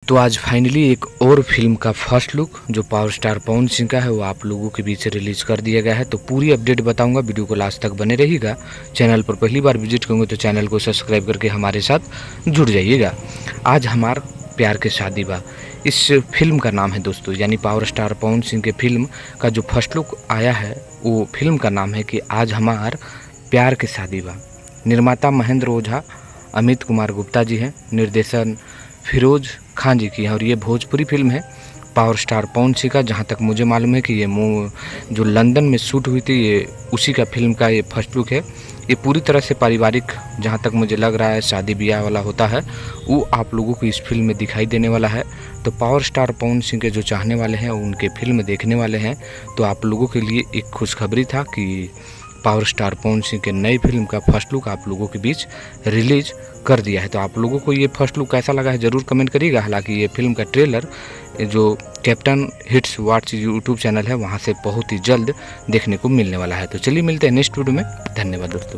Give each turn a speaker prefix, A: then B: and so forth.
A: तो आज फाइनली एक और फिल्म का फर्स्ट लुक जो पावर स्टार पवन सिंह का है वो आप लोगों के बीच रिलीज कर दिया गया है। तो पूरी अपडेट बताऊंगा, वीडियो को लास्ट तक बने रहिएगा। चैनल पर पहली बार विजिट करेंगे तो चैनल को सब्सक्राइब करके हमारे साथ जुड़ जाइएगा। आज हमार प्यार के शादी बा इस फिल्म का नाम है दोस्तों, यानी पावर स्टार पवन सिंह के फिल्म का जो फर्स्ट लुक आया है वो फिल्म का नाम है कि आज हमार प्यार के शादी बा। निर्माता महेंद्र ओझा, अमित कुमार गुप्ता जी हैं, निर्देशन फिरोज खान जी की है और ये भोजपुरी फिल्म है पावर स्टार पवन सिंह का। जहाँ तक मुझे मालूम है कि ये जो लंदन में शूट हुई थी ये उसी का फिल्म का ये फर्स्ट लुक है। ये पूरी तरह से पारिवारिक, जहाँ तक मुझे लग रहा है शादी ब्याह वाला होता है वो आप लोगों को इस फिल्म में दिखाई देने वाला है। तो पावर स्टार पवन सिंह के जो चाहने वाले हैं उनके फिल्म देखने वाले हैं तो आप लोगों के लिए एक खुशखबरी था कि पावर स्टार पवन सिंह के नई फिल्म का फर्स्ट लुक आप लोगों के बीच रिलीज कर दिया है। तो आप लोगों को ये फर्स्ट लुक कैसा लगा है ज़रूर कमेंट करिएगा। हालांकि ये फिल्म का ट्रेलर जो captain hits watts YouTube channel है वहाँ से बहुत ही जल्द देखने को मिलने वाला है। तो चलिए मिलते हैं नेक्स्ट वीडियो में। धन्यवाद दोस्तों।